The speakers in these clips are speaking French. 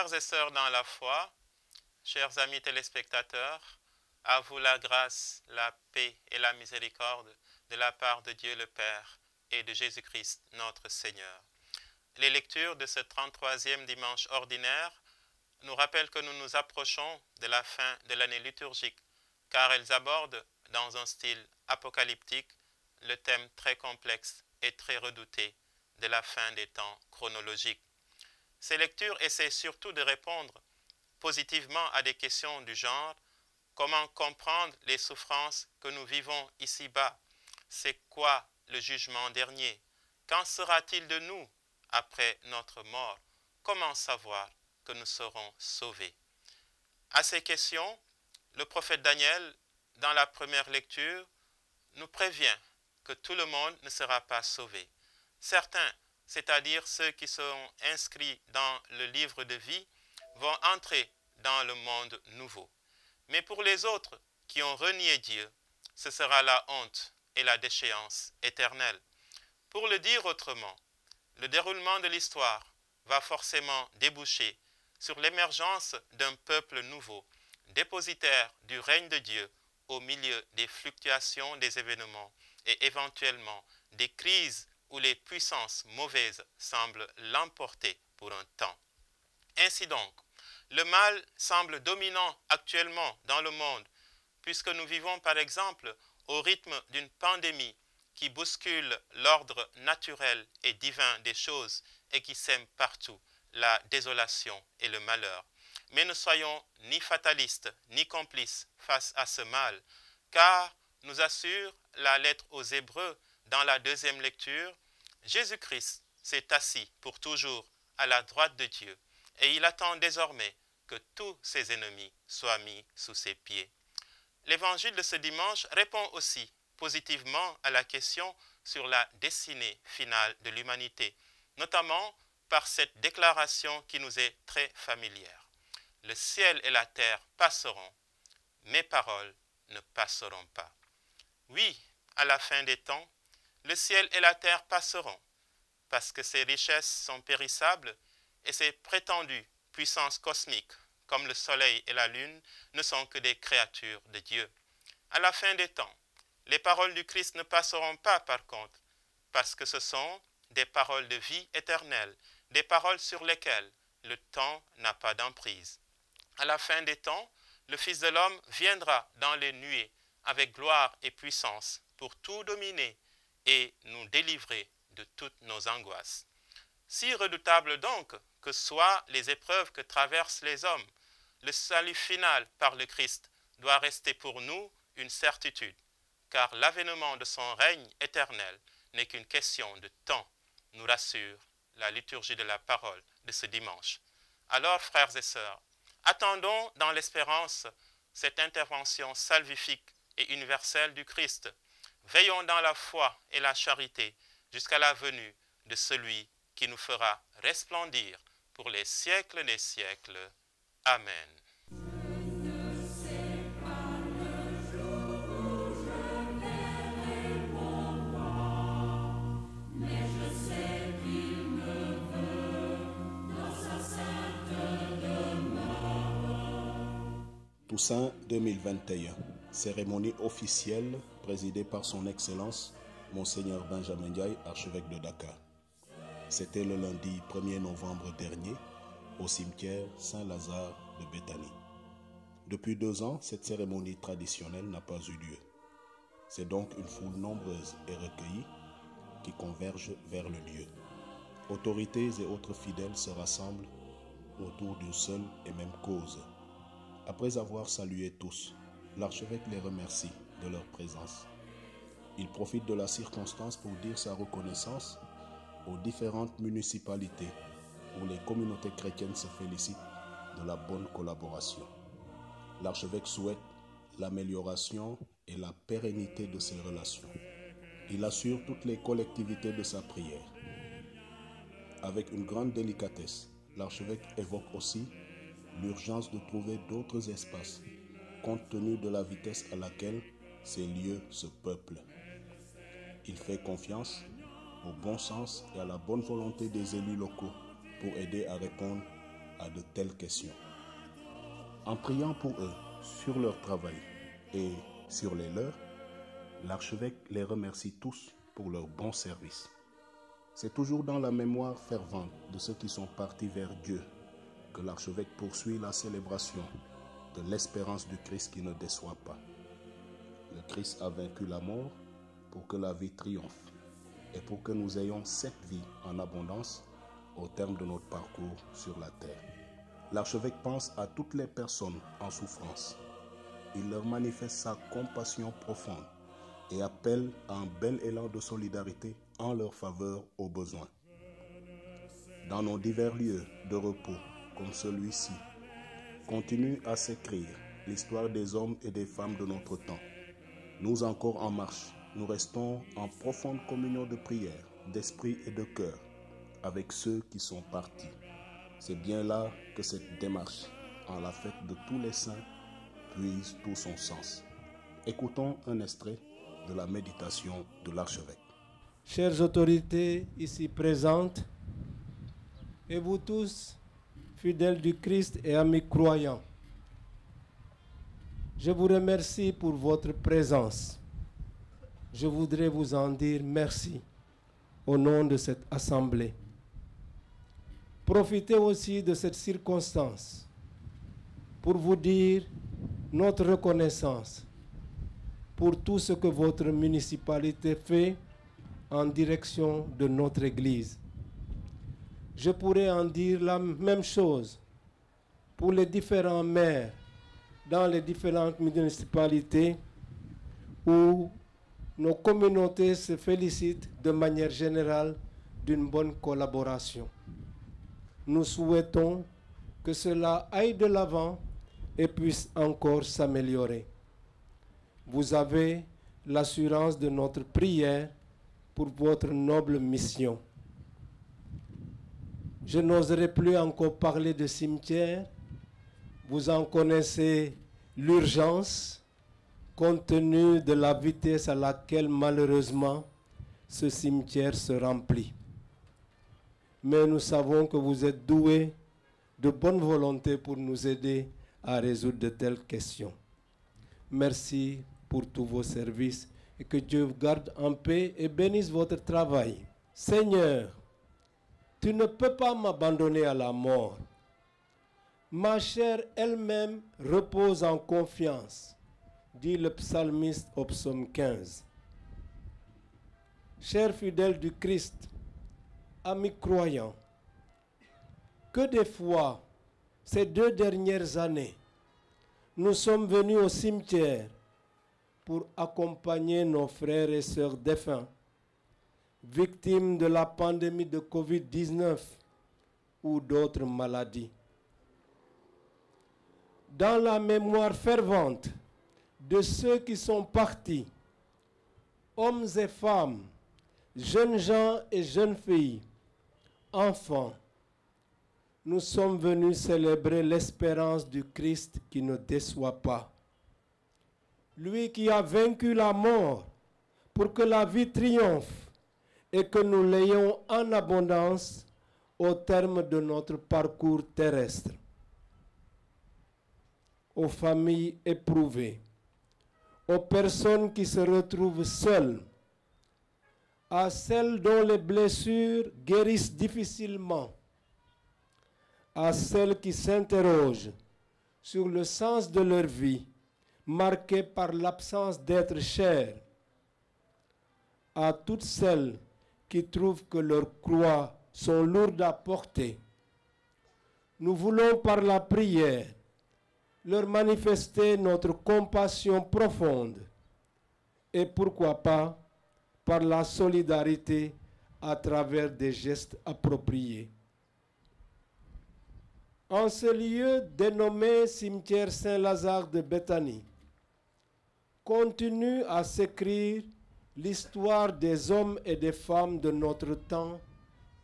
Frères et sœurs dans la foi, chers amis téléspectateurs, à vous la grâce, la paix et la miséricorde de la part de Dieu le Père et de Jésus-Christ notre Seigneur. Les lectures de ce 33e dimanche ordinaire nous rappellent que nous nous approchons de la fin de l'année liturgique, car elles abordent dans un style apocalyptique le thème très complexe et très redouté de la fin des temps chronologiques. Ces lectures essaient surtout de répondre positivement à des questions du genre: comment comprendre les souffrances que nous vivons ici-bas? C'est quoi le jugement dernier? Qu'en sera-t-il de nous après notre mort? Comment savoir que nous serons sauvés? À ces questions, le prophète Daniel, dans la première lecture, nous prévient que tout le monde ne sera pas sauvé. Certains, c'est-à-dire ceux qui seront inscrits dans le livre de vie, vont entrer dans le monde nouveau. Mais pour les autres qui ont renié Dieu, ce sera la honte et la déchéance éternelle. Pour le dire autrement, le déroulement de l'histoire va forcément déboucher sur l'émergence d'un peuple nouveau, dépositaire du règne de Dieu au milieu des fluctuations des événements et éventuellement des crises où les puissances mauvaises semblent l'emporter pour un temps. Ainsi donc, le mal semble dominant actuellement dans le monde, puisque nous vivons par exemple au rythme d'une pandémie qui bouscule l'ordre naturel et divin des choses et qui sème partout la désolation et le malheur. Mais ne soyons ni fatalistes ni complices face à ce mal, car, nous assure la lettre aux Hébreux dans la deuxième lecture, Jésus-Christ s'est assis pour toujours à la droite de Dieu et il attend désormais que tous ses ennemis soient mis sous ses pieds. L'évangile de ce dimanche répond aussi positivement à la question sur la destinée finale de l'humanité, notamment par cette déclaration qui nous est très familière. Le ciel et la terre passeront, mes paroles ne passeront pas. Oui, à la fin des temps, le ciel et la terre passeront, parce que ses richesses sont périssables et ses prétendues puissances cosmiques, comme le soleil et la lune, ne sont que des créatures de Dieu. À la fin des temps, les paroles du Christ ne passeront pas par contre, parce que ce sont des paroles de vie éternelle, des paroles sur lesquelles le temps n'a pas d'emprise. À la fin des temps, le Fils de l'homme viendra dans les nuées avec gloire et puissance pour tout dominer et nous délivrer de toutes nos angoisses. Si redoutables donc que soient les épreuves que traversent les hommes, le salut final par le Christ doit rester pour nous une certitude, car l'avènement de son règne éternel n'est qu'une question de temps, nous rassure la liturgie de la parole de ce dimanche. Alors, frères et sœurs, attendons dans l'espérance cette intervention salvifique et universelle du Christ. Veillons dans la foi et la charité jusqu'à la venue de celui qui nous fera resplendir pour les siècles des siècles. Amen. Toussaint 2021, cérémonie officielle présidée par son Excellence, Monseigneur Benjamin Ndiaye, archevêque de Dakar. C'était le lundi 1er novembre dernier, au cimetière Saint-Lazare de Béthanie. Depuis 2 ans, cette cérémonie traditionnelle n'a pas eu lieu. C'est donc une foule nombreuse et recueillie qui converge vers le lieu. Autorités et autres fidèles se rassemblent autour d'une seule et même cause. Après avoir salué tous, l'archevêque les remercie de leur présence. Il profite de la circonstance pour dire sa reconnaissance aux différentes municipalités où les communautés chrétiennes se félicitent de la bonne collaboration. L'archevêque souhaite l'amélioration et la pérennité de ces relations. Il assure toutes les collectivités de sa prière. Avec une grande délicatesse, l'archevêque évoque aussi l'urgence de trouver d'autres espaces, compte tenu de la vitesse à laquelle ces lieux se peuplent. Il fait confiance au bon sens et à la bonne volonté des élus locaux pour aider à répondre à de telles questions. En priant pour eux sur leur travail et sur les leurs, l'archevêque les remercie tous pour leur bon service. C'est toujours dans la mémoire fervente de ceux qui sont partis vers Dieu que l'archevêque poursuit la célébration de l'espérance du Christ qui ne déçoit pas. Le Christ a vaincu la mort pour que la vie triomphe et pour que nous ayons cette vie en abondance au terme de notre parcours sur la terre. L'archevêque pense à toutes les personnes en souffrance. Il leur manifeste sa compassion profonde et appelle à un bel élan de solidarité en leur faveur aux besoins. Dans nos divers lieux de repos comme celui-ci, continue à s'écrire l'histoire des hommes et des femmes de notre temps. Nous encore en marche, nous restons en profonde communion de prière, d'esprit et de cœur avec ceux qui sont partis. C'est bien là que cette démarche, en la fête de tous les saints, puise tout son sens. Écoutons un extrait de la méditation de l'archevêque. Chères autorités ici présentes, et vous tous, fidèles du Christ et amis croyants, je vous remercie pour votre présence. Je voudrais vous en dire merci au nom de cette assemblée. Profitez aussi de cette circonstance pour vous dire notre reconnaissance pour tout ce que votre municipalité fait en direction de notre Église. Je pourrais en dire la même chose pour les différents maires dans les différentes municipalités où nos communautés se félicitent de manière générale d'une bonne collaboration. Nous souhaitons que cela aille de l'avant et puisse encore s'améliorer. Vous avez l'assurance de notre prière pour votre noble mission. Je n'oserai plus encore parler de cimetière. Vous en connaissez l'urgence, compte tenu de la vitesse à laquelle malheureusement ce cimetière se remplit. Mais nous savons que vous êtes doués de bonne volonté pour nous aider à résoudre de telles questions. Merci pour tous vos services et que Dieu vous garde en paix et bénisse votre travail. Seigneur, tu ne peux pas m'abandonner à la mort. Ma chair elle-même repose en confiance, dit le psalmiste au psaume 15. Chers fidèles du Christ, amis croyants, que des fois, ces 2 dernières années, nous sommes venus au cimetière pour accompagner nos frères et sœurs défunts, victimes de la pandémie de Covid-19 ou d'autres maladies. Dans la mémoire fervente de ceux qui sont partis, hommes et femmes, jeunes gens et jeunes filles, enfants, nous sommes venus célébrer l'espérance du Christ qui ne déçoit pas. Lui qui a vaincu la mort pour que la vie triomphe et que nous l'ayons en abondance au terme de notre parcours terrestre. Aux familles éprouvées, aux personnes qui se retrouvent seules, à celles dont les blessures guérissent difficilement, à celles qui s'interrogent sur le sens de leur vie, marquée par l'absence d'être chers, à toutes celles qui trouvent que leurs croix sont lourdes à porter. Nous voulons par la prière leur manifester notre compassion profonde et pourquoi pas par la solidarité à travers des gestes appropriés. En ce lieu dénommé cimetière Saint-Lazare de Béthanie, continue à s'écrire l'histoire des hommes et des femmes de notre temps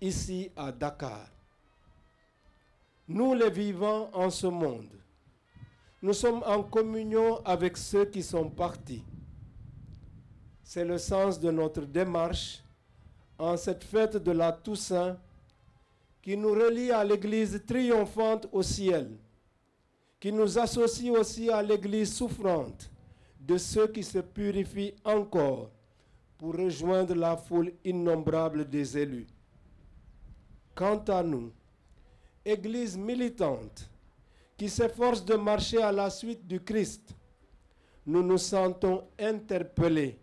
ici à Dakar. Nous les vivants en ce monde, nous sommes en communion avec ceux qui sont partis. C'est le sens de notre démarche en cette fête de la Toussaint qui nous relie à l'Église triomphante au ciel, qui nous associe aussi à l'Église souffrante de ceux qui se purifient encore pour rejoindre la foule innombrable des élus. Quant à nous, Église militante qui s'efforce de marcher à la suite du Christ, nous nous sentons interpellés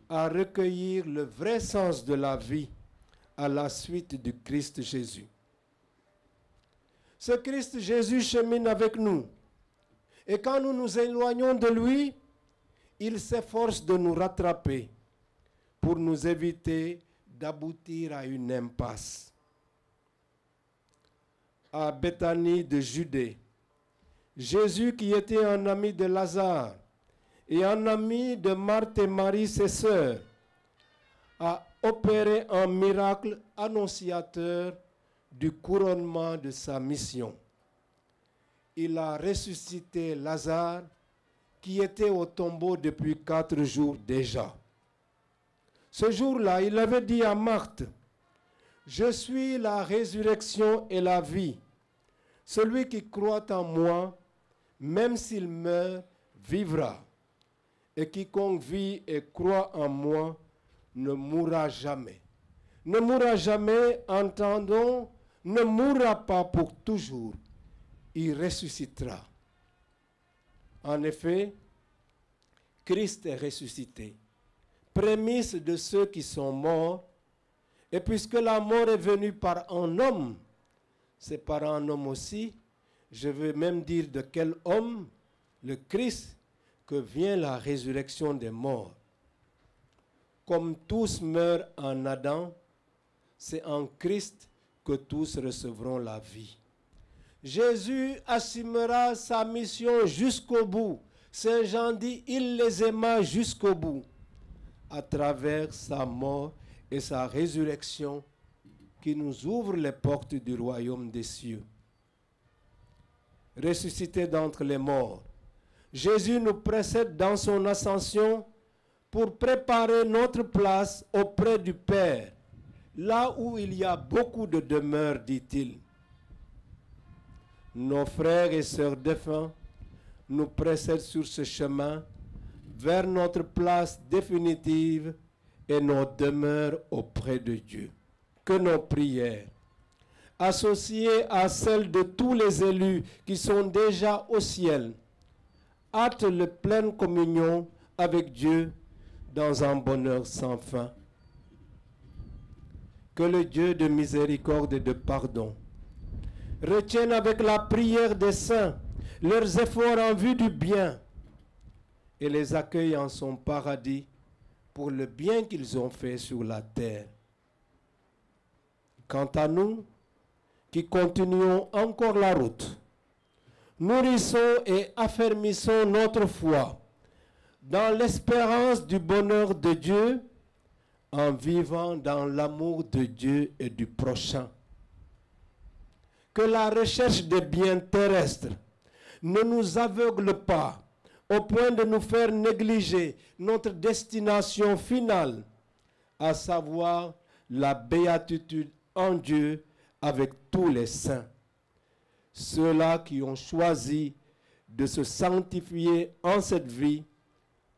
à recueillir le vrai sens de la vie à la suite du Christ Jésus. Ce Christ Jésus chemine avec nous, et quand nous nous éloignons de lui, il s'efforce de nous rattraper pour nous éviter d'aboutir à une impasse. À Béthanie de Judée, Jésus, qui était un ami de Lazare et un ami de Marthe et Marie, ses sœurs, a opéré un miracle annonciateur du couronnement de sa mission. Il a ressuscité Lazare, qui était au tombeau depuis 4 jours déjà. Ce jour-là, il avait dit à Marthe, « Je suis la résurrection et la vie. Celui qui croit en moi, même s'il meurt, vivra. Et quiconque vit et croit en moi ne mourra jamais. » Ne mourra jamais, entendons, ne mourra pas pour toujours. Il ressuscitera. En effet, Christ est ressuscité, prémisse de ceux qui sont morts, et puisque la mort est venue par un homme, c'est par un homme aussi, je veux même dire de quel homme, le Christ, que vient la résurrection des morts. Comme tous meurent en Adam, c'est en Christ que tous recevront la vie. Jésus assumera sa mission jusqu'au bout. Saint Jean dit, il les aima jusqu'au bout, à travers sa mort et sa résurrection qui nous ouvre les portes du royaume des cieux. Ressuscité d'entre les morts, Jésus nous précède dans son ascension pour préparer notre place auprès du Père, là où il y a beaucoup de demeures, dit-il. Nos frères et sœurs défunts nous précèdent sur ce chemin vers notre place définitive et nos demeures auprès de Dieu. Que nos prières, associées à celles de tous les élus qui sont déjà au ciel, hâtent la pleine communion avec Dieu dans un bonheur sans fin. Que le Dieu de miséricorde et de pardon retiennent avec la prière des saints leurs efforts en vue du bien et les accueillent en son paradis pour le bien qu'ils ont fait sur la terre. Quant à nous, qui continuons encore la route, nourrissons et affermissons notre foi dans l'espérance du bonheur de Dieu en vivant dans l'amour de Dieu et du prochain. Que la recherche des biens terrestres ne nous aveugle pas au point de nous faire négliger notre destination finale, à savoir la béatitude en Dieu avec tous les saints. Ceux-là qui ont choisi de se sanctifier en cette vie,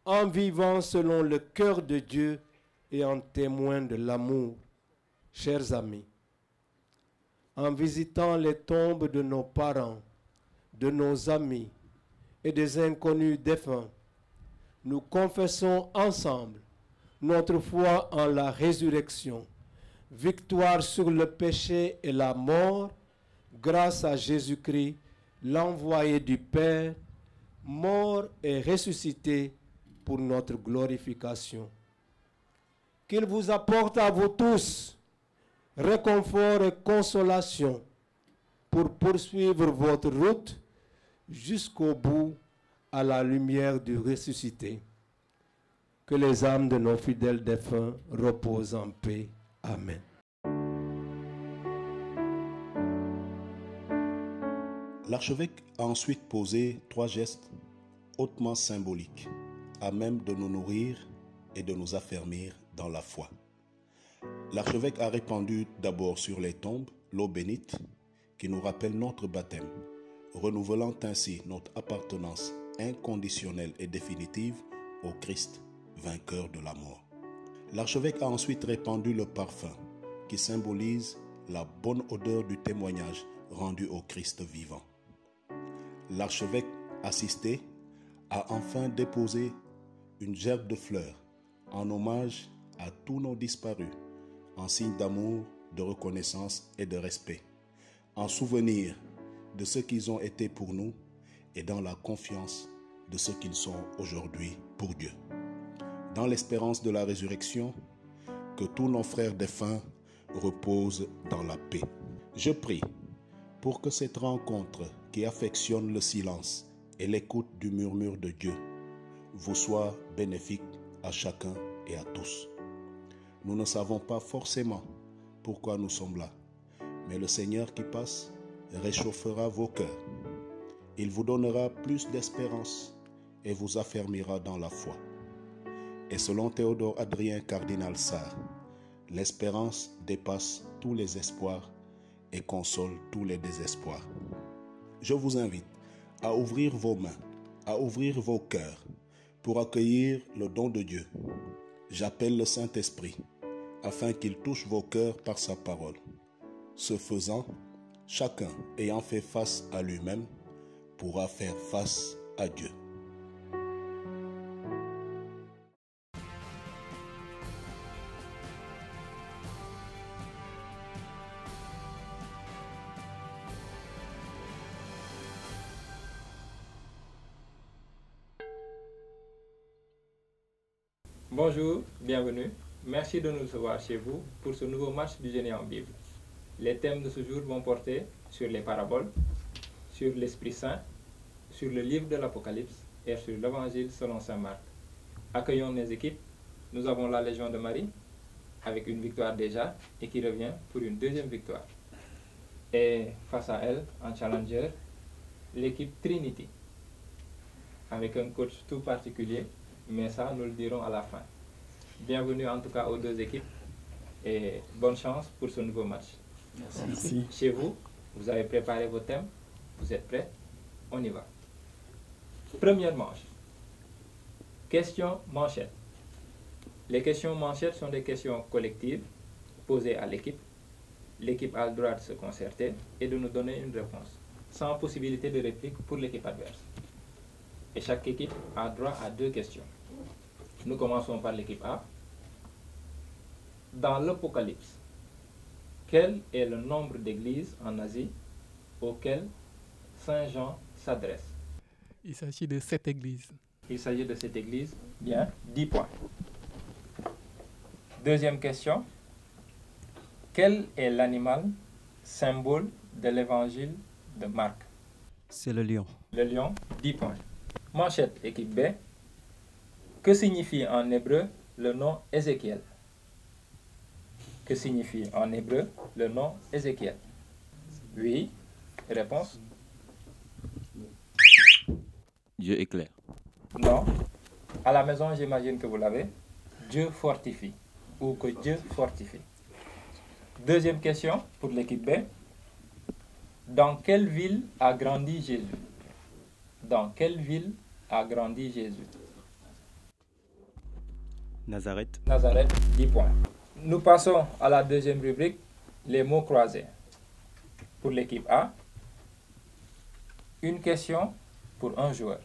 en vivant selon le cœur de Dieu et en témoin de l'amour. Chers amis, en visitant les tombes de nos parents, de nos amis et des inconnus défunts, nous confessons ensemble notre foi en la résurrection, victoire sur le péché et la mort, grâce à Jésus-Christ, l'envoyé du Père, mort et ressuscité pour notre glorification. Qu'il vous apporte à vous tous réconfort et consolation pour poursuivre votre route jusqu'au bout à la lumière du ressuscité. Que les âmes de nos fidèles défunts reposent en paix. Amen. L'archevêque a ensuite posé 3 gestes hautement symboliques, à même de nous nourrir et de nous affermir dans la foi. L'archevêque a répandu d'abord sur les tombes l'eau bénite qui nous rappelle notre baptême, renouvelant ainsi notre appartenance inconditionnelle et définitive au Christ, vainqueur de la mort. L'archevêque a ensuite répandu le parfum qui symbolise la bonne odeur du témoignage rendu au Christ vivant. L'archevêque assisté a enfin déposé une gerbe de fleurs en hommage à tous nos disparus, en signe d'amour, de reconnaissance et de respect, en souvenir de ce qu'ils ont été pour nous et dans la confiance de ce qu'ils sont aujourd'hui pour Dieu. Dans l'espérance de la résurrection, que tous nos frères défunts reposent dans la paix. Je prie pour que cette rencontre qui affectionne le silence et l'écoute du murmure de Dieu vous soit bénéfique à chacun et à tous. Nous ne savons pas forcément pourquoi nous sommes là, mais le Seigneur qui passe réchauffera vos cœurs. Il vous donnera plus d'espérance et vous affermira dans la foi. Et selon Théodore Adrien Cardinal Sarr, l'espérance dépasse tous les espoirs et console tous les désespoirs. Je vous invite à ouvrir vos mains, à ouvrir vos cœurs pour accueillir le don de Dieu. J'appelle le Saint-Esprit afin qu'il touche vos cœurs par sa parole. Ce faisant, chacun ayant fait face à lui-même pourra faire face à Dieu. Bonjour, bienvenue. Merci de nous recevoir chez vous pour ce nouveau match du Génie en Bible. Les thèmes de ce jour vont porter sur les paraboles, sur l'Esprit Saint, sur le livre de l'Apocalypse et sur l'Évangile selon saint Marc. Accueillons nos équipes. Nous avons la Légion de Marie avec une victoire déjà et qui revient pour une deuxième victoire. Et face à elle, en challenger, l'équipe Trinity avec un coach tout particulier, mais ça nous le dirons à la fin. Bienvenue en tout cas aux deux équipes et bonne chance pour ce nouveau match. Merci. Chez vous, vous avez préparé vos thèmes, vous êtes prêts? On y va. Première manche. Questions manchettes. Les questions manchettes sont des questions collectives posées à l'équipe. L'équipe a le droit de se concerter et de nous donner une réponse, sans possibilité de réplique pour l'équipe adverse. Et chaque équipe a droit à 2 questions. Nous commençons par l'équipe A. Dans l'Apocalypse, quel est le nombre d'églises en Asie auxquelles Saint Jean s'adresse? Il s'agit de 7 églises. Il s'agit de cette église. Bien, 10 points. Deuxième question. Quel est l'animal symbole de l'évangile de Marc? C'est le lion. Le lion, 10 points. Manchette, équipe B. Que signifie en hébreu le nom Ézéchiel? Que signifie en hébreu le nom Ézéchiel? Oui. Réponse? Dieu éclaire. Non. À la maison, j'imagine que vous l'avez. Dieu fortifie ou que Dieu fortifie. Deuxième question pour l'équipe B. Dans quelle ville a grandi Jésus? Dans quelle ville a grandi Jésus? Nazareth. Nazareth, 10 points. Nous passons à la deuxième rubrique, les mots croisés. Pour l'équipe A, une question pour un joueur,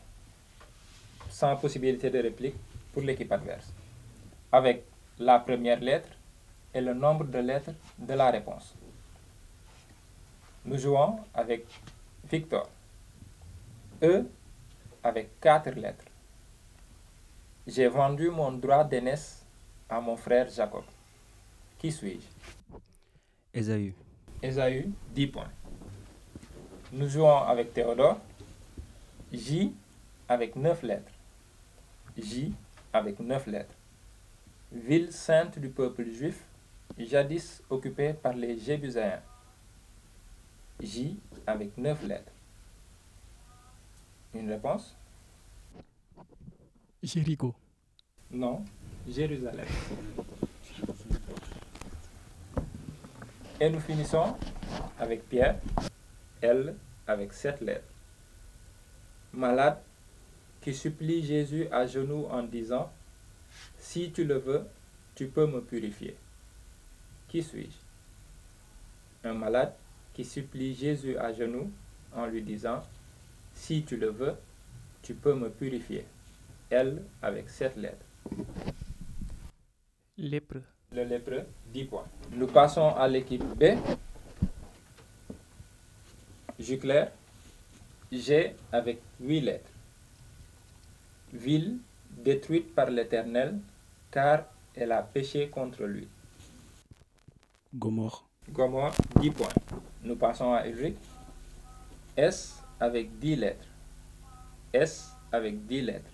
sans possibilité de réplique pour l'équipe adverse, avec la première lettre et le nombre de lettres de la réponse. Nous jouons avec Victor. E avec 4 lettres. J'ai vendu mon droit d'aînesse à mon frère Jacob. Qui suis-je? Ésaü. Ésaü, 10 points. Nous jouons avec Théodore. J avec 9 lettres. J avec 9 lettres. Ville sainte du peuple juif, jadis occupée par les Jébuséens. J avec 9 lettres. Une réponse? Jéricho. Non, Jérusalem. Et nous finissons avec Pierre, L avec 7 lettres. Malade qui supplie Jésus à genoux en disant « Si tu le veux, tu peux me purifier. » Qui suis-je? Un malade qui supplie Jésus à genoux en lui disant « Si tu le veux, tu peux me purifier. » L avec 7 lettres. Lépreux. Le lépreux, 10 points. Nous passons à l'équipe B. Juclair, G avec 8 lettres. Ville détruite par l'Éternel, car elle a péché contre lui. Gomorre. Gomorre, 10 points. Nous passons à Ulrich. S avec 10 lettres. S avec 10 lettres.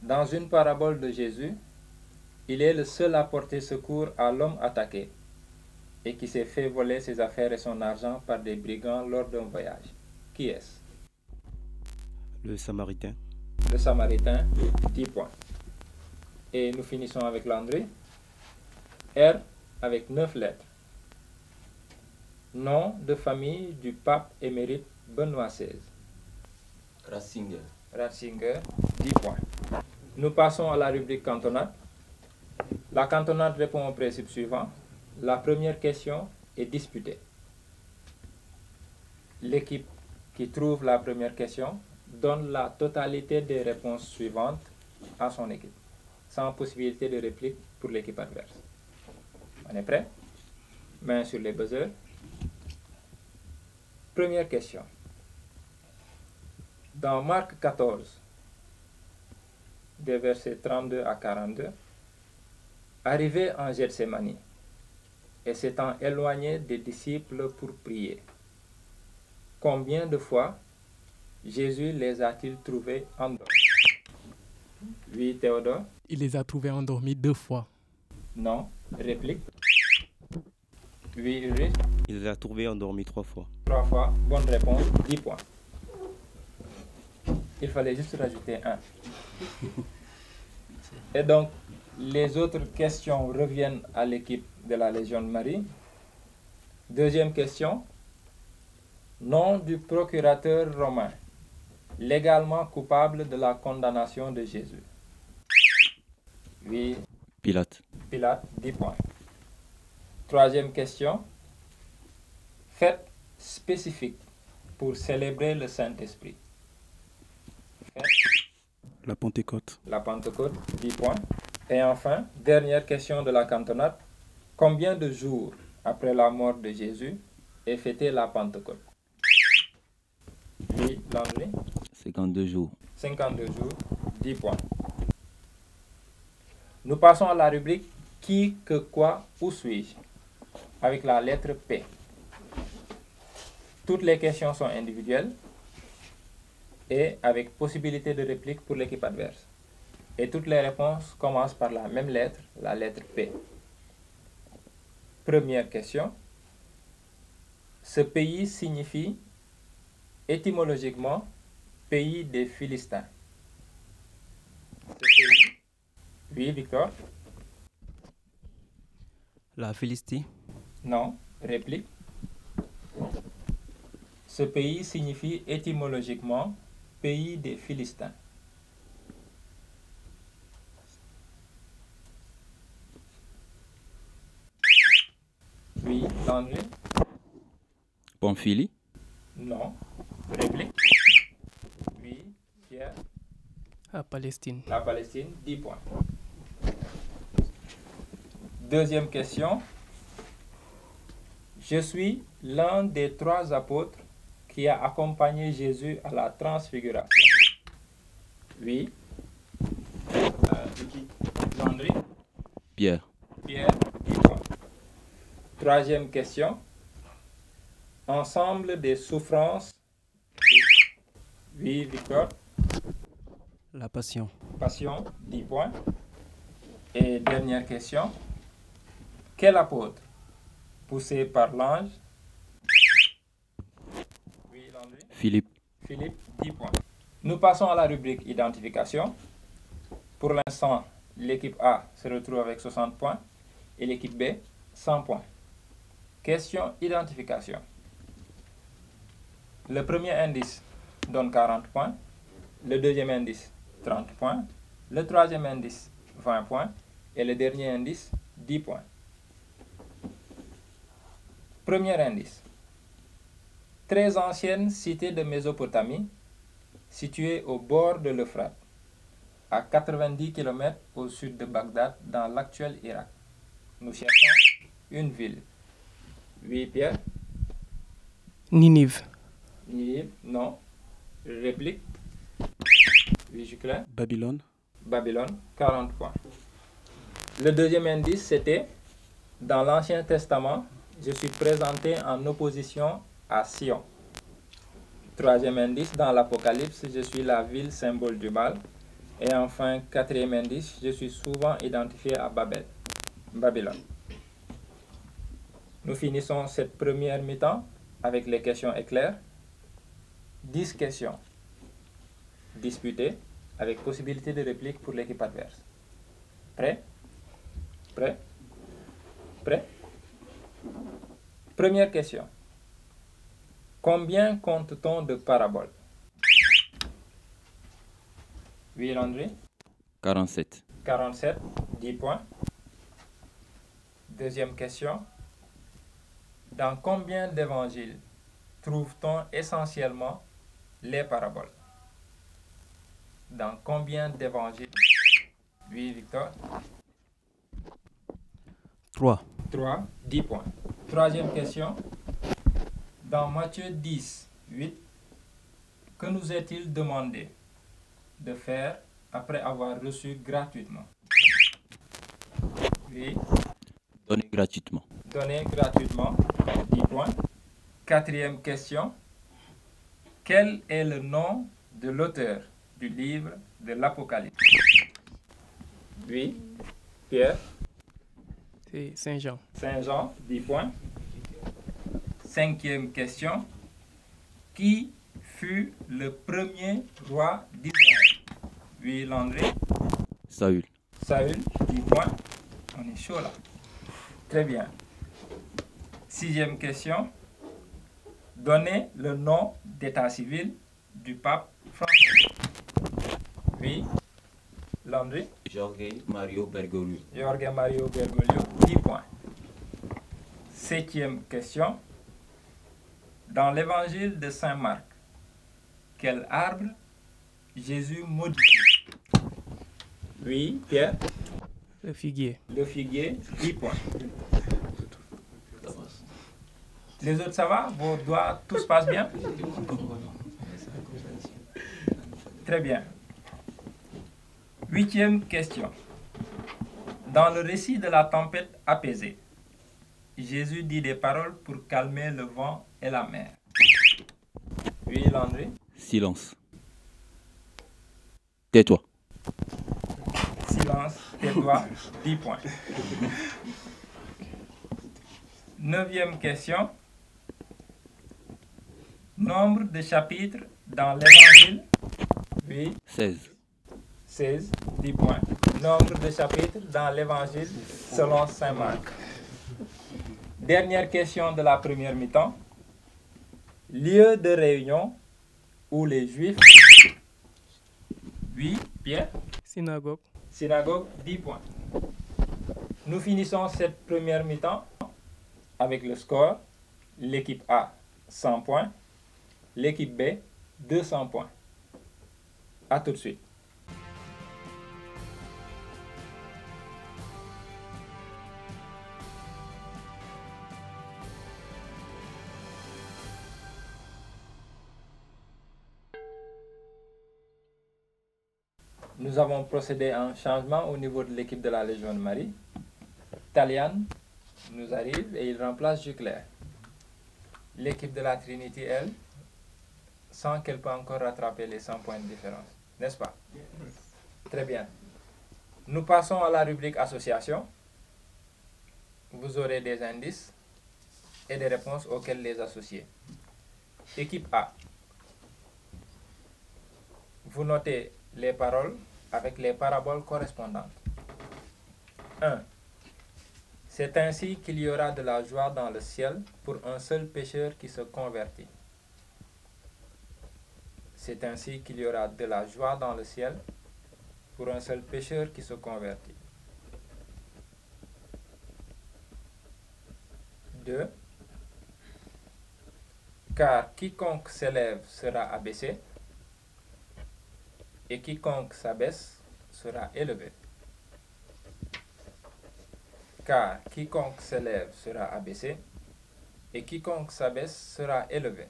Dans une parabole de Jésus, il est le seul à porter secours à l'homme attaqué et qui s'est fait voler ses affaires et son argent par des brigands lors d'un voyage. Qui est-ce? Le Samaritain. Le Samaritain, 10 points. Et nous finissons avec Landry. R avec 9 lettres. Nom de famille du pape émérite Benoît XVI. Ratzinger. Ratzinger, 10 points. Nous passons à la rubrique cantonade. La cantonade répond au principe suivant. La première question est disputée. L'équipe qui trouve la première question donne la totalité des réponses suivantes à son équipe, sans possibilité de réplique pour l'équipe adverse. On est prêt? Main sur les buzzers. Première question. Dans Marc 14, des versets 32 à 42, arrivé en Gethsémani et s'étant éloigné des disciples pour prier, combien de fois Jésus les a-t-il trouvés endormis? Oui, Théodore? Il les a trouvés endormis 2 fois. Non. Réplique? Oui, Ulrich? Il les a trouvés endormis 3 fois. 3 fois. Bonne réponse. 10 points. Il fallait juste rajouter 1. Et donc, les autres questions reviennent à l'équipe de la Légion de Marie. Deuxième question. Nom du procurateur romain, légalement coupable de la condamnation de Jésus. Oui. Pilate. Pilate, 10 points. Troisième question. Fête spécifique pour célébrer le Saint-Esprit. Fête. La Pentecôte. La Pentecôte, 10 points. Et enfin, dernière question de la cantonade. Combien de jours après la mort de Jésus est fêtée la Pentecôte? Oui, Landry? 52 jours. 52 jours, 10 points. Nous passons à la rubrique qui, que, quoi, où suis-je? Avec la lettre P. Toutes les questions sont individuelles et avec possibilité de réplique pour l'équipe adverse. Et toutes les réponses commencent par la même lettre, la lettre P. Première question. Ce pays signifie étymologiquement pays des Philistins. Ce pays. Oui, Victor? La Philistie. Non. Réplique. Ce pays signifie étymologiquement pays des Philistins. Oui, Landry? Pamphylie. Non. Réplique. Oui, Pierre? À Palestine. La Palestine, 10 points. Deuxième question. Je suis l'un des 3 apôtres qui a accompagné Jésus à la transfiguration. Oui. Landry? Pierre. Pierre, 10 points. Troisième question. Ensemble des souffrances. Oui, Victor? La Passion. Passion, 10 points. Et dernière question. Quel apôtre, poussé par l'ange? Oui, Landry? Philippe. Philippe, 10 points. Nous passons à la rubrique identification. Pour l'instant, l'équipe A se retrouve avec 60 points et l'équipe B, 100 points. Question identification. Le premier indice donne 40 points, le deuxième indice 30 points, le troisième indice 20 points et le dernier indice 10 points. Premier indice. Très ancienne cité de Mésopotamie, située au bord de l'Euphrate, à 90 km au sud de Bagdad, dans l'actuel Irak. Nous cherchons une ville. Oui, Pierre? Ninive. Ninive, non. Réplique? Oui, Juclair? Babylone. Babylone, 40 points. Le deuxième indice, c'était dans l'Ancien Testament, je suis présenté en opposition à Sion. Troisième indice, dans l'Apocalypse, je suis la ville symbole du mal. Et enfin, quatrième indice, je suis souvent identifié à Babylone. Nous finissons cette première mi-temps avec les questions éclairs. 10 questions disputées avec possibilité de réplique pour l'équipe adverse. Prêt? Prêt? Prêt? Première question. Combien compte-t-on de paraboles? Oui, Landry? 47. 47, 10 points. Deuxième question. Dans combien d'évangiles trouve-t-on essentiellement les paraboles? Dans combien d'évangiles? Oui, Victor? 3. 3, 10 points. Troisième question. Dans Matthieu 10, 8, que nous est-il demandé de faire après avoir reçu gratuitement? Oui. Donner gratuitement. Donner gratuitement, 10 points. Quatrième question. Quel est le nom de l'auteur du livre de l'Apocalypse? Oui. Pierre? C'est Saint Jean. Saint Jean, 10 points. Cinquième question. Qui fut le premier roi d'Israël? Oui, Landry? Saül. Saül, 10 points. On est chaud là. Très bien. Sixième question. Donnez le nom d'état civil du pape François. Oui, Landry? Jorge Mario Bergoglio. Jorge Mario Bergoglio, 10 points. Septième question. Dans l'évangile de Saint Marc, quel arbre Jésus maudit? Oui, Pierre? Le figuier. Le figuier, 10 points. Les autres, ça va? Vos doigts, tout se passe bien? Très bien. Huitième question. Dans le récit de la tempête apaisée, Jésus dit des paroles pour calmer le vent et la mer. Oui, Landry? Silence. Tais-toi. Silence, tais-toi, 10 points. Neuvième question. Nombre de chapitres dans l'évangile? Oui. 16. 16, 10 points. Nombre de chapitres dans l'évangile selon Saint Marc. Dernière question de la première mi-temps. Lieu de réunion où les Juifs... Oui, Pierre? Synagogue. Synagogue, 10 points. Nous finissons cette première mi-temps avec le score. L'équipe A, 100 points. L'équipe B, 200 points. À tout de suite. Nous avons procédé à un changement au niveau de l'équipe de la Légion de Marie. Talian nous arrive et il remplace Juclair. L'équipe de la Trinity, elle, sent qu'elle peut encore rattraper les 100 points de différence. N'est-ce pas? Très bien. Nous passons à la rubrique association. Vous aurez des indices et des réponses auxquelles les associer. Équipe A. Vous notez les paroles avec les paraboles correspondantes. 1. C'est ainsi qu'il y aura de la joie dans le ciel pour un seul pécheur qui se convertit. C'est ainsi qu'il y aura de la joie dans le ciel pour un seul pécheur qui se convertit. 2. Car quiconque s'élève sera abaissé, et quiconque s'abaisse sera élevé. Car quiconque s'élève sera abaissé, et quiconque s'abaisse sera élevé.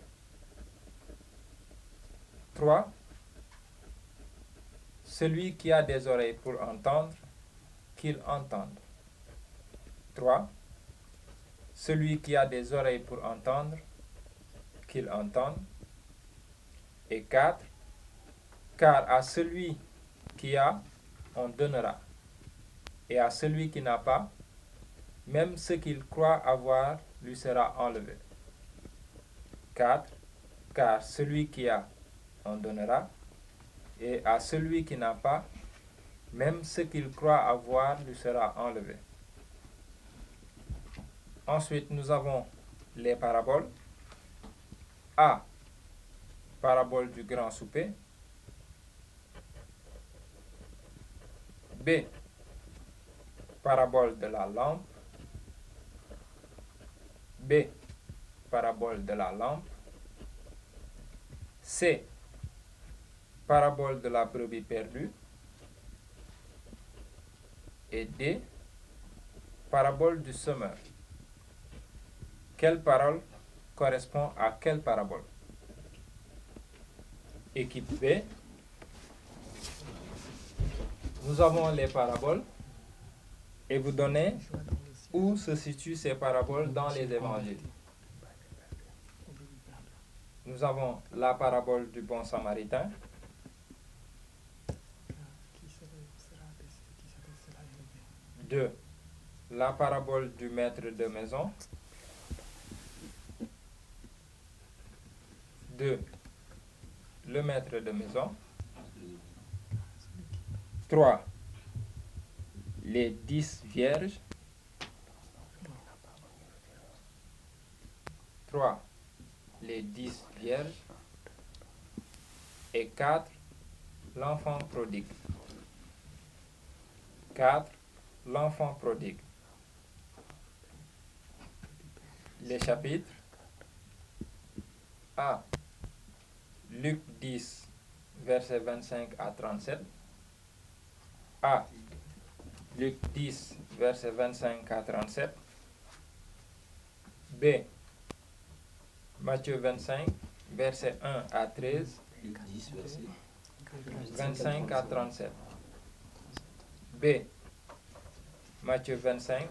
3. Celui qui a des oreilles pour entendre, qu'il entende. 3. Celui qui a des oreilles pour entendre, qu'il entende. Et 4. Car à celui qui a, on donnera. Et à celui qui n'a pas, même ce qu'il croit avoir lui sera enlevé. 4. Car celui qui a, on donnera. Et à celui qui n'a pas, même ce qu'il croit avoir lui sera enlevé. Ensuite, nous avons les paraboles. A. Parabole du grand souper. B. Parabole de la lampe. B. Parabole de la lampe. C. Parabole de la brebis perdue. Et D. Parabole du semeur. Quelle parole correspond à quelle parabole? Équipe B. Nous avons les paraboles et vous donnez où se situent ces paraboles dans les évangiles. Nous avons la parabole du bon samaritain. Deux, la parabole du maître de maison. 2. Le maître de maison. 3. Les 10 vierges. 3. Les 10 vierges. Et 4. L'enfant prodigue. 4. L'enfant prodigue. Les chapitres. A. Luc 10, versets 25 à 37. A. Luc 10, versets 25 à 37. B. Matthieu 25, versets 1 à 13. 25 à 37. B. Matthieu 25,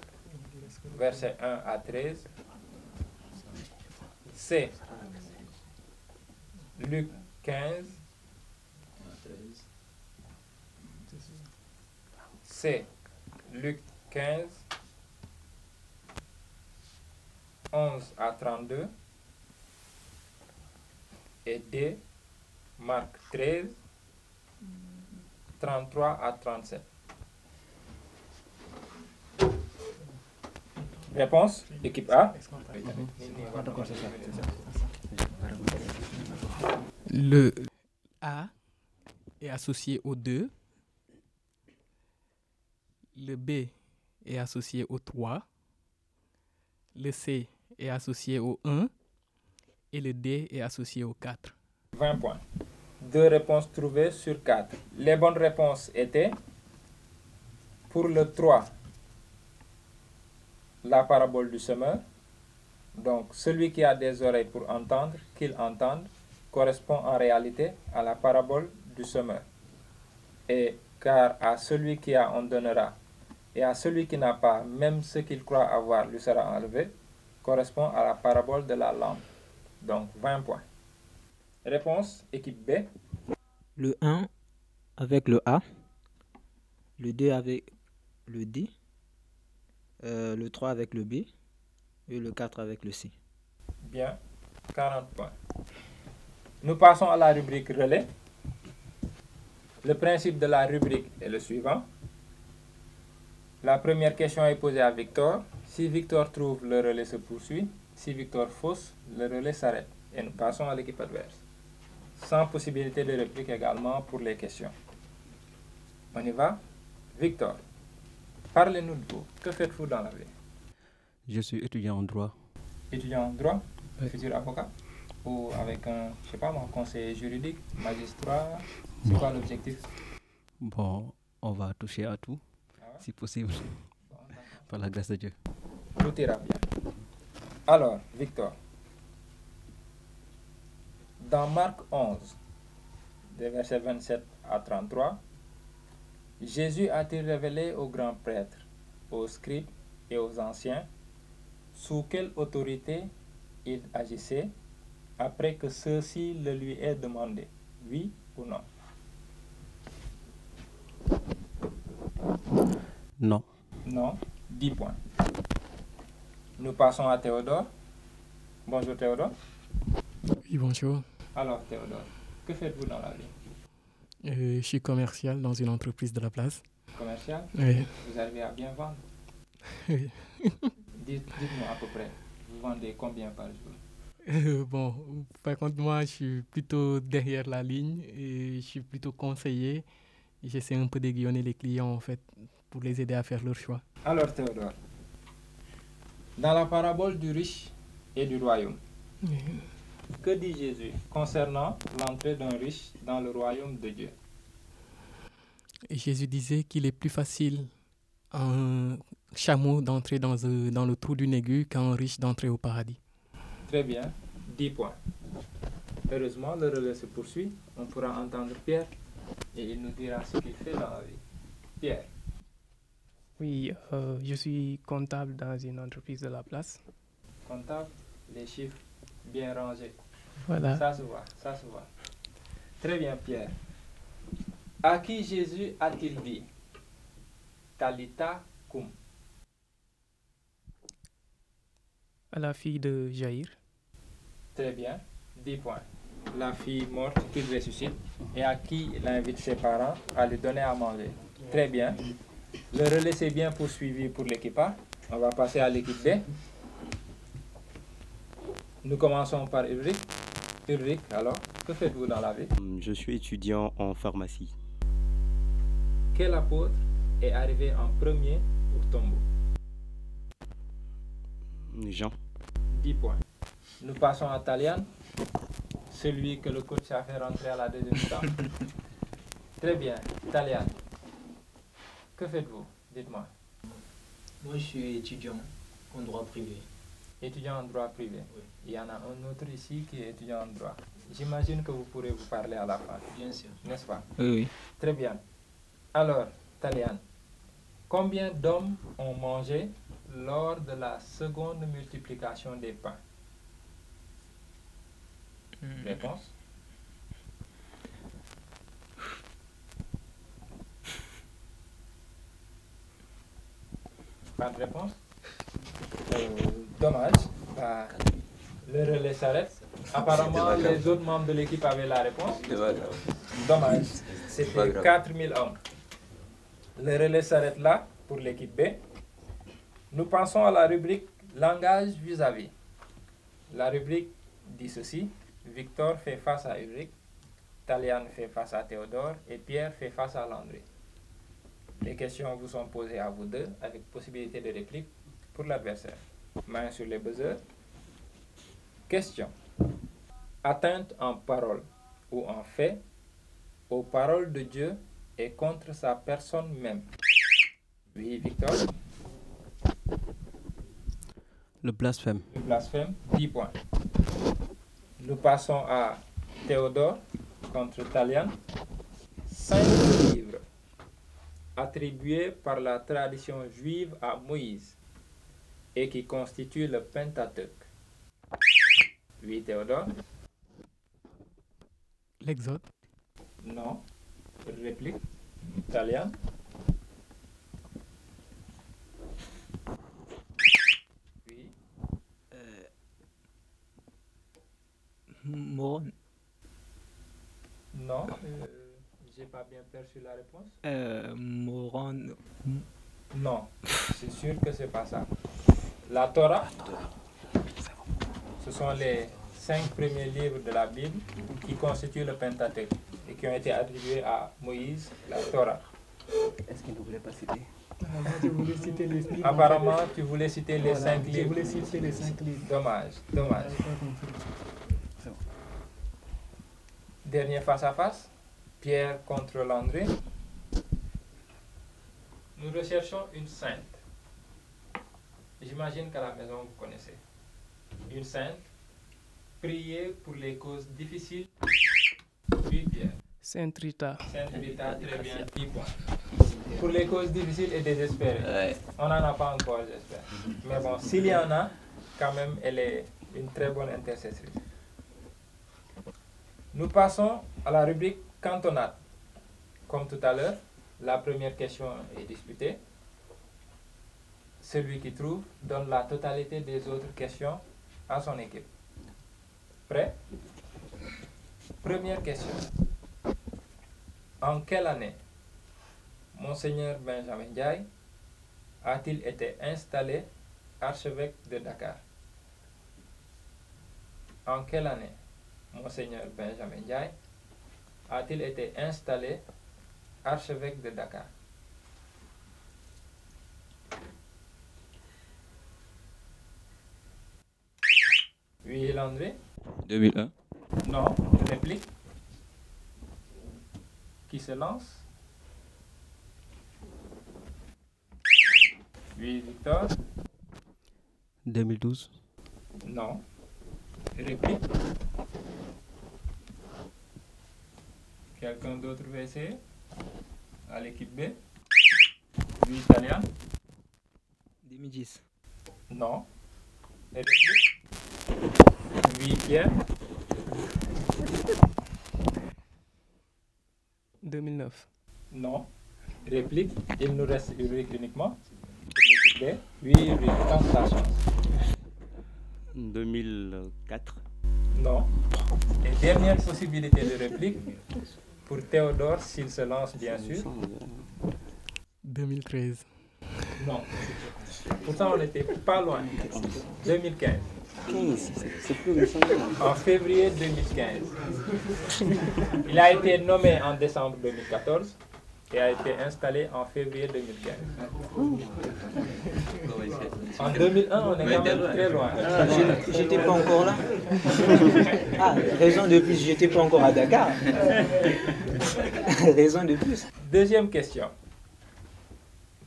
versets 1 à 13. C. Luc 15. C. Luc 15. 11 à 32. Et D. Marc 13. 33 à 37. Réponse, équipe A. Le A est associé au 2. Le B est associé au 3. Le C est associé au 1. Et le D est associé au 4. 20 points. 2 réponses trouvées sur 4. Les bonnes réponses étaient pour le 3, la parabole du semeur. Donc, celui qui a des oreilles pour entendre, qu'il entende, correspond en réalité à la parabole du semeur. Et car à celui qui a, on donnera, et à celui qui n'a pas, même ce qu'il croit avoir lui sera enlevé, correspond à la parabole de la lampe. Donc, 20 points. Réponse, équipe B. Le 1 avec le A, le 2 avec le D, le 3 avec le B et le 4 avec le C. Bien, 40 points. Nous passons à la rubrique relais. Le principe de la rubrique est le suivant. La première question est posée à Victor. Si Victor trouve, le relais se poursuit. Si Victor fausse, le relais s'arrête. Et nous passons à l'équipe adverse. Sans possibilité de réplique également pour les questions. On y va? Victor, parlez-nous de vous. Que faites-vous dans la vie? Je suis étudiant en droit. Étudiant en droit, Oui. futur avocat? Ou avec un, je sais pas moi, conseiller juridique, magistrat? C'est Bon. quoi l'objectif? Bon, on va toucher à tout, Ah ouais? si possible, Bon, d'accord. par la grâce de Dieu. Tout ira bien. Alors, Victor, dans Marc 11, des versets 27 à 33, Jésus a-t-il révélé aux grands prêtres, aux scribes et aux anciens sous quelle autorité il agissait après que ceux-ci le lui aient demandé, oui ou non? Non. Non, 10 points. Nous passons à Théodore. Bonjour Théodore. Oui, bonjour. Alors Théodore, que faites-vous dans la vie? Je suis commercial dans une entreprise de la place. Commercial? Oui. Vous arrivez à bien vendre? Oui. Dites-moi à peu près, vous vendez combien par jour? Bon, par contre, moi, je suis plutôt derrière la ligne et je suis plutôt conseiller. J'essaie un peu d'aiguillonner les clients, en fait, pour les aider à faire leur choix. Alors Théodore, dans la parabole du riche et du royaume, que dit Jésus concernant l'entrée d'un riche dans le royaume de Dieu? Et Jésus disait qu'il est plus facile à un chameau d'entrer dans le trou d'une aiguille qu'à un riche d'entrer au paradis. Très bien, 10 points. Heureusement, le relais se poursuit. On pourra entendre Pierre et il nous dira ce qu'il fait dans la vie. Pierre, Oui, je suis comptable dans une entreprise de la place. comptable, les chiffres bien rangés. Voilà. Ça se voit, ça se voit. Très bien, Pierre. À qui Jésus a-t-il dit Talita cum? À la fille de Jaïr. Très bien, 10 points. La fille morte qu'il ressuscite et à qui il invite ses parents à lui donner à manger. Très bien. Le relais s'est bien poursuivi pour l'équipe A. On va passer à l'équipe B. Nous commençons par Ulrich. Ulrich, alors, que faites-vous dans la vie? Je suis étudiant en pharmacie. Quel apôtre est arrivé en premier au tombeau? Jean. 10 points. Nous passons à Talian, celui que le coach a fait rentrer à la deuxième mi-temps. Très bien, Talian. Que faites-vous? Dites-moi. Moi, je suis étudiant en droit privé. Étudiant en droit privé. Oui. Il y en a un autre ici qui est étudiant en droit. J'imagine que vous pourrez vous parler à la fin, Bien sûr. n'est-ce pas? Oui, oui. Très bien. Alors, Talian, combien d'hommes ont mangé lors de la seconde multiplication des pains? Réponse? Pas de réponse? Dommage. Le relais s'arrête. Apparemment, les autres membres de l'équipe avaient la réponse. Dommage. C'était 4000 hommes. Le relais s'arrête là pour l'équipe B. Nous passons à la rubrique langage vis-à-vis. La rubrique dit ceci. Victor fait face à Ulrich, Talian fait face à Théodore et Pierre fait face à Landry. Les questions vous sont posées à vous deux avec possibilité de réplique pour l'adversaire. Main sur les buzzers. Question. Atteinte en parole ou en fait aux paroles de Dieu et contre sa personne même. Oui, Victor. Le blasphème. Le blasphème, 10 points. Nous passons à Théodore contre Talian. 5 livres attribués par la tradition juive à Moïse et qui constituent le Pentateuque. Oui, Théodore. L'Exode. Non. Réplique. Talian. Oui. Moron. Non. J'ai pas bien perçu la réponse. Moron. Non, c'est sûr que c'est pas ça. La Torah, ce sont les 5 premiers livres de la Bible qui constituent le Pentateuque et qui ont été attribués à Moïse, la Torah. Est-ce qu'il ne voulait pas citer? Je voulais citer les livres. Apparemment, tu voulais citer les 5 livres. Je voulais citer les 5 livres. Dommage, dommage. Dernier face à face, Pierre contre Landry. Nous recherchons une sainte. J'imagine qu'à la maison vous connaissez. Une sainte. Priez pour les causes difficiles. Oui, Pierre. Sainte Rita. Sainte Rita, très bien, 10 points. Pour les causes difficiles et désespérées. On n'en a pas encore, j'espère. Mais bon, s'il y en a, quand même, elle est une très bonne intercessrice. Nous passons à la rubrique cantonade. Comme tout à l'heure, la première question est disputée. Celui qui trouve donne la totalité des autres questions à son équipe. Prêt? Première question. En quelle année Monseigneur Benjamin Ndiaye a-t-il été installé archevêque de Dakar? En quelle année Monseigneur Benjamin Ndiaye a-t-il été installé archevêque de Dakar? Oui, Landry? 2001. Non, réplique. Qui se lance? Oui, Victor? 2012. Non. Réplique. Quelqu'un d'autre veut essayer? À l'équipe B? Oui, Italien? 2010. Non. Réplique. Oui, Pierre? 2009. Non. Réplique. Il nous reste une rubrique uniquement. L'équipe B? Oui, tente ta chance. 2004. Non. Et dernière possibilité de réplique pour Théodore, s'il se lance bien sûr. 2013. Non. Pourtant, on n'était pas loin. 2015. En février 2015. Il a été nommé en décembre 2014 et a été installé en février 2015. En 2001, on est quand même très loin. J'étais pas encore là. Ah, raison de plus, j'étais pas encore à Dakar. Raison de plus. Deuxième question.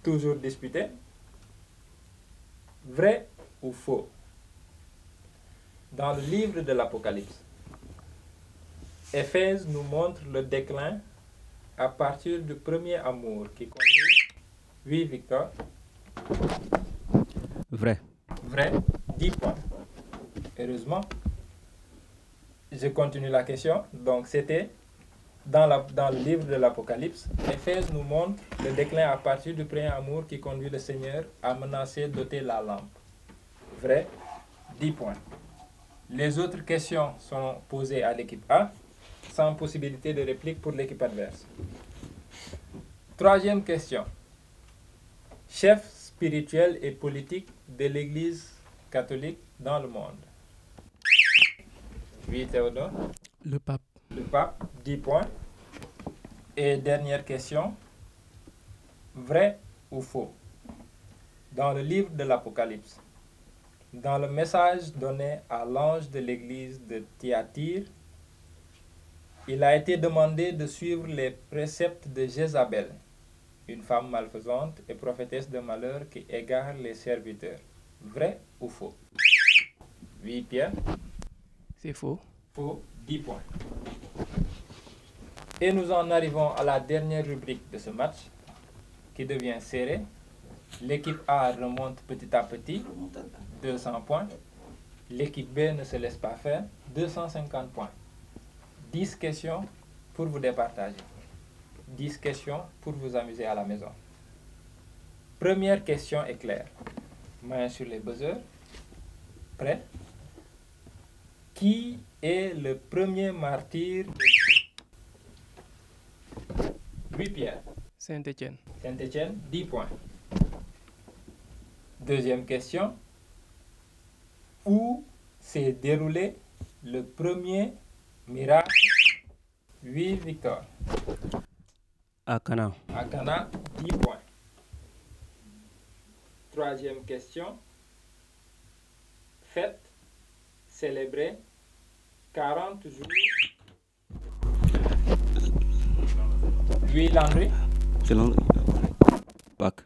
Toujours disputée. Vrai ou faux? Dans le livre de l'Apocalypse, Éphèse nous montre le déclin à partir du premier amour qui conduit... Oui, Victor? Vrai. Vrai, 10 points. Heureusement. Je continue la question. Donc, c'était dans le livre de l'Apocalypse, Éphèse nous montre le déclin à partir du premier amour qui conduit le Seigneur à menacer d'ôter la lampe. Vrai, 10 points. Les autres questions sont posées à l'équipe A, sans possibilité de réplique pour l'équipe adverse. Troisième question. Chef spirituel et politique de l'Église catholique dans le monde. Oui, Théodore? Le pape. Le pape, 10 points. Et dernière question. Vrai ou faux? Dans le livre de l'Apocalypse, dans le message donné à l'ange de l'église de Thyatire, il a été demandé de suivre les préceptes de Jézabel, une femme malfaisante et prophétesse de malheur qui égare les serviteurs. Vrai ou faux? Oui, Pierre? C'est faux. Faux, 10 points. Et nous en arrivons à la dernière rubrique de ce match, qui devient serré. L'équipe A remonte petit à petit, 200 points. L'équipe B ne se laisse pas faire, 250 points. 10 questions pour vous départager. 10 questions pour vous amuser à la maison. Première question est claire. Main sur les buzzers. Prêt? Qui est le premier martyr de... Oui, Pierre. Saint-Étienne. Saint-Étienne, 10 points. Deuxième question. Où s'est déroulé le premier miracle? Oui, Victor. À Cana. À Cana, 10 points. Troisième question. Fête célébrée 40 jours. Oui, Landry. C'est Pâques.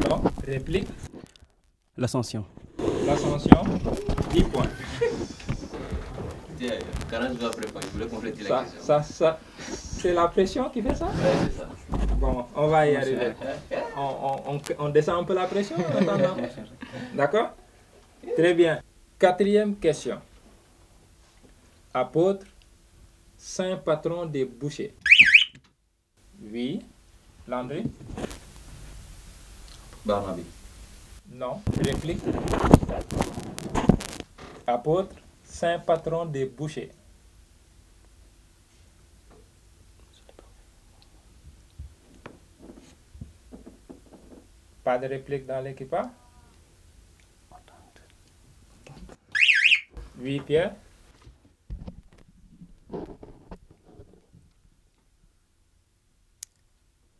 Non, réplique. L'Ascension. L'Ascension, 10 points. 40 jours après, je voulais compléter la question. Ça, c'est la pression qui fait ça? Ouais, c'est ça. Bon, on va y arriver. On descend un peu la pression maintenant. D'accord? Très bien. Quatrième question. Apôtre, saint patron des bouchers. Oui. Landry? Barnabé. Non. Réplique. Apôtre, saint patron des bouchers. Pas de réplique dans l'équipage? Oui, Pierre?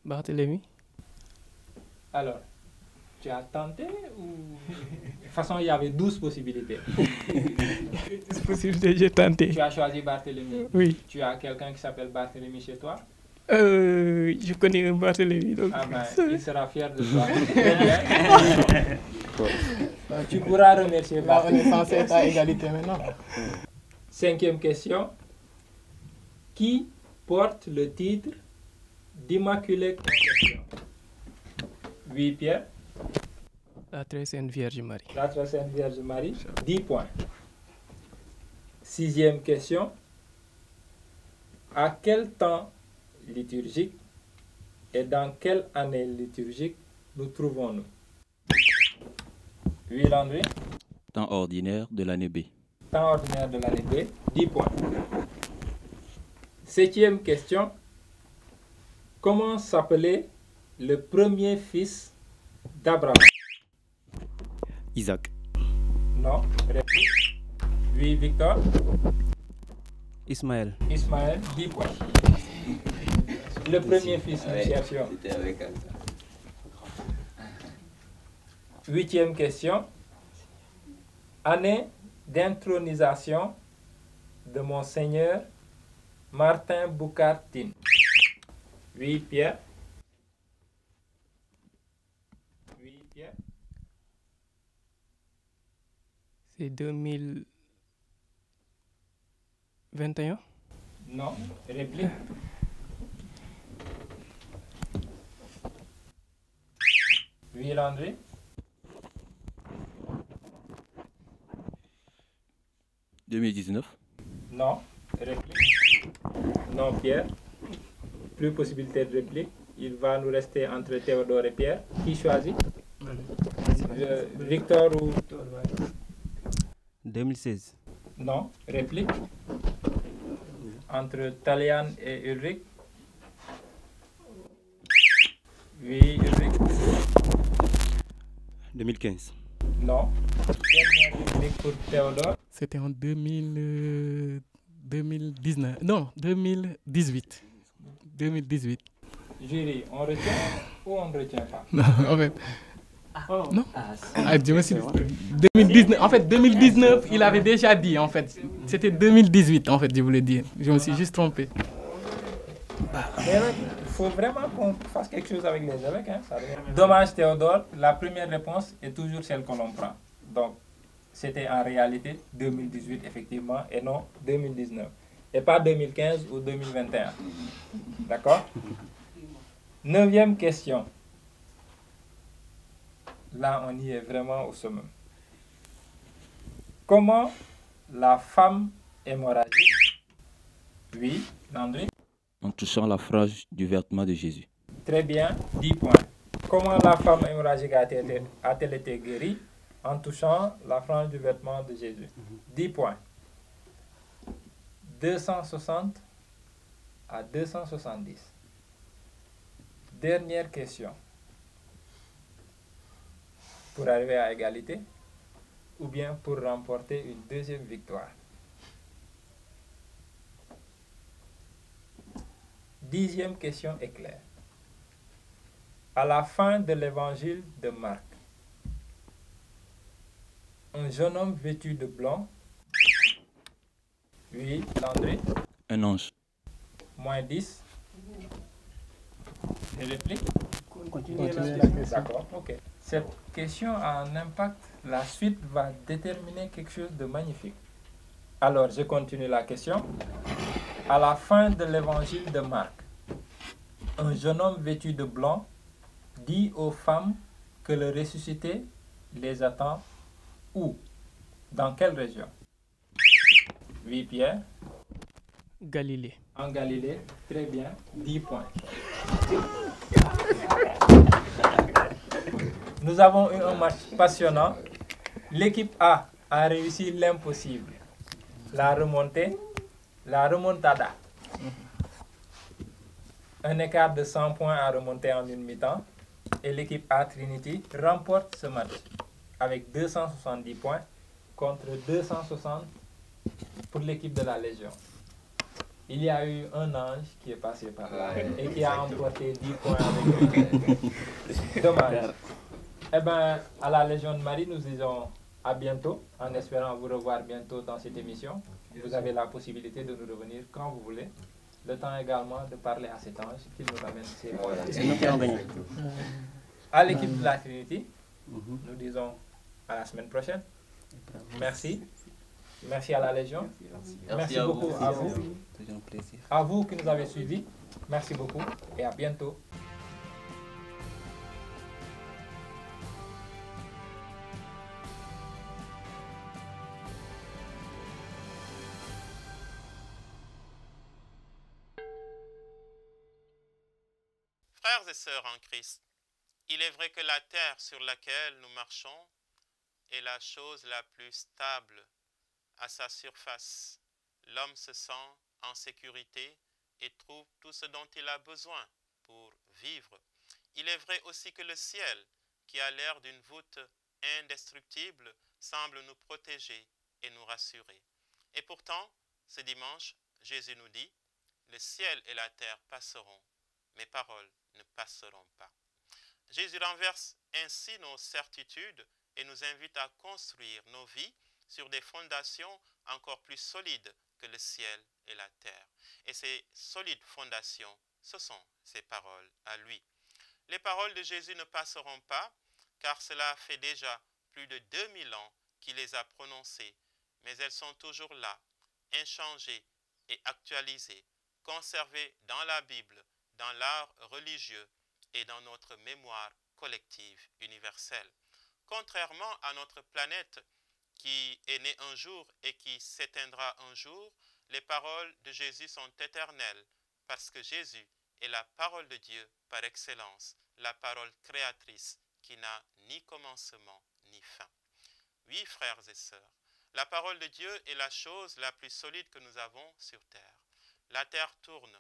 Barthélemy. Alors, tu as tenté ou... De toute façon, il y avait 12 possibilités. 12 possibilités, j'ai tenté. Tu as choisi Barthélemy? Oui. Tu as quelqu'un qui s'appelle Barthélemy chez toi? Je connais un Barthélemy. Donc... Ah ben, il sera fier de toi. Tu pourras remercier Barthélemy. La renaissance est à égalité maintenant. Cinquième question. Qui porte le titre d'Immaculée Conception? Oui, Pierre? La très sainte Vierge Marie. La très sainte Vierge Marie, 10 points. Sixième question. À quel temps liturgique et dans quelle année liturgique nous trouvons-nous? Oui, Landry? Temps ordinaire de l'année B. Temps ordinaire de l'année B, 10 points. Septième question. Comment s'appelait le premier fils d'Abraham? Isaac. Non. Réplique. Oui, Victor? Ismaël. Ismaël, 10 points. Le premier fils, nous cherchions. C'était avec elle. Huitième question. Année d'intronisation de Monseigneur Martin Boucard-Tine. Oui, Pierre? Oui, Pierre? C'est 2021? Non. Réplique. Oui, Landry? « 2019 » Non. Réplique. Non, Pierre. Plus possibilité de réplique. Il va nous rester entre Théodore et Pierre. Qui choisit? Victor ou... 2016. Non. Réplique. Entre Talian et Ulrich. Oui, Ulrich. 2015. Non. Dernière réplique pour Théodore. C'était en 2019. Non, 2018. 2018. Jury, on retient ou on ne retient pas? Non, en fait. Non. Je me suis... 2019, en fait, 2019, il avait déjà dit, en fait. C'était 2018, en fait, je voulais dire. Je me suis juste trompé. Il faut vraiment qu'on fasse quelque chose avec les évêques. Hein, Dommage, Théodore, la première réponse est toujours celle que l'on prend. Donc, c'était en réalité 2018, effectivement, et non 2019. Et pas 2015 ou 2021. D'accord? Neuvième question. Là, on y est vraiment au sommet. Comment la femme hémorragique... Oui, Landry? En touchant la frange du vêtement de Jésus. Très bien, 10 points. Comment la femme hémorragique a-t-elle été guérie? En touchant la frange du vêtement de Jésus. 10 points. 260 à 270. Dernière question. pour arriver à égalité ou bien pour remporter une deuxième victoire? 10e question est claire. À la fin de l'évangile de Marc, un jeune homme vêtu de blanc. Oui, Landry. Un ange. Moins 10. Une réplique? Continuez la question. D'accord, ok. Cette question a un impact. La suite va déterminer quelque chose de magnifique. Alors, je continue la question. À la fin de l'évangile de Marc, un jeune homme vêtu de blanc dit aux femmes que le ressuscité les attend où? Dans quelle région? Oui, Pierre. Galilée. En Galilée, très bien, 10 points. Nous avons eu un match passionnant. L'équipe A a réussi l'impossible. La remontée, la remontada. Un écart de 100 points à remonter en une mi-temps. Et l'équipe A Trinity remporte ce match avec 270 points contre 260 pour l'équipe de la Légion. Il y a eu un ange qui est passé par là et qui a emporté 10 points avec lui. Dommage. Eh bien, à la Légion de Marie, nous disons à bientôt, en espérant vous revoir bientôt dans cette émission. Vous avez la possibilité de nous revenir quand vous voulez. Le temps également de parler à cet ange qu'il nous ramène ses points. À l'équipe de la Trinity, nous disons à la semaine prochaine. Merci. Merci à la Légion. Merci beaucoup à vous. À vous qui nous avez suivis. Merci beaucoup et à bientôt. Frères et sœurs en Christ, il est vrai que la terre sur laquelle nous marchons est la chose la plus stable à sa surface. L'homme se sent en sécurité et trouve tout ce dont il a besoin pour vivre. Il est vrai aussi que le ciel, qui a l'air d'une voûte indestructible, semble nous protéger et nous rassurer. Et pourtant, ce dimanche, Jésus nous dit, « Le ciel et la terre passeront, mes paroles ne passeront pas. » Jésus renverse ainsi nos certitudes et nous invite à construire nos vies sur des fondations encore plus solides que le ciel et la terre. Et ces solides fondations, ce sont ses paroles à lui. Les paroles de Jésus ne passeront pas, car cela fait déjà plus de 2000 ans qu'il les a prononcées, mais elles sont toujours là, inchangées et actualisées, conservées dans la Bible, dans l'art religieux et dans notre mémoire collective universelle. Contrairement à notre planète qui est née un jour et qui s'éteindra un jour, les paroles de Jésus sont éternelles parce que Jésus est la parole de Dieu par excellence, la parole créatrice qui n'a ni commencement ni fin. Oui, frères et sœurs, la parole de Dieu est la chose la plus solide que nous avons sur terre. La terre tourne,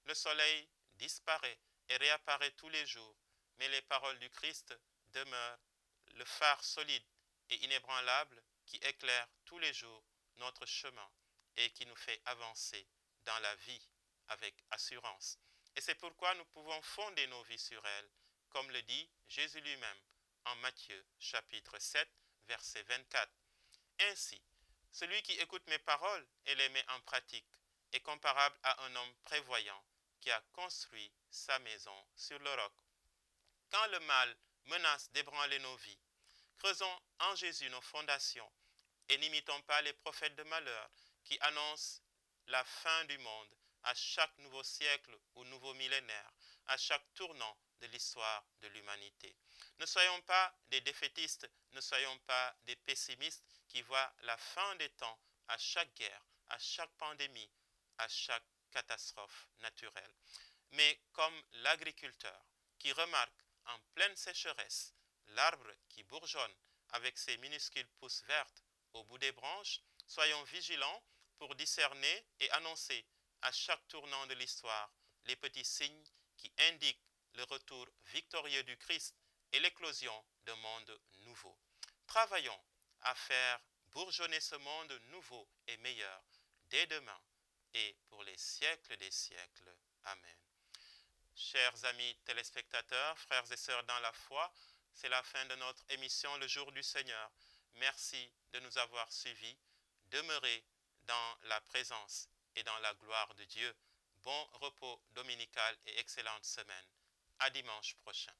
le soleil disparaît et réapparaît tous les jours, mais les paroles du Christ demeurent le phare solide et inébranlable qui éclaire tous les jours notre chemin et qui nous fait avancer dans la vie avec assurance. Et c'est pourquoi nous pouvons fonder nos vies sur elle, comme le dit Jésus lui-même en Matthieu chapitre 7, verset 24. Ainsi, celui qui écoute mes paroles et les met en pratique est comparable à un homme prévoyant qui a construit sa maison sur le roc. Quand le mal menace d'ébranler nos vies, creusons en Jésus nos fondations et n'imitons pas les prophètes de malheur qui annoncent la fin du monde à chaque nouveau siècle ou nouveau millénaire, à chaque tournant de l'histoire de l'humanité. Ne soyons pas des défaitistes, ne soyons pas des pessimistes qui voient la fin des temps à chaque guerre, à chaque pandémie, à chaque catastrophe naturelle. Mais comme l'agriculteur qui remarque en pleine sécheresse l'arbre qui bourgeonne avec ses minuscules pousses vertes au bout des branches, soyons vigilants pour discerner et annoncer à chaque tournant de l'histoire les petits signes qui indiquent le retour victorieux du Christ et l'éclosion d'un monde nouveau. nouveau. Travaillons à faire bourgeonner ce monde nouveau et meilleur dès demain et pour les siècles des siècles. Amen. Chers amis téléspectateurs, frères et sœurs dans la foi, c'est la fin de notre émission Le Jour du Seigneur. Merci de nous avoir suivis. Demeurez dans la présence et dans la gloire de Dieu. Bon repos dominical et excellente semaine. À dimanche prochain.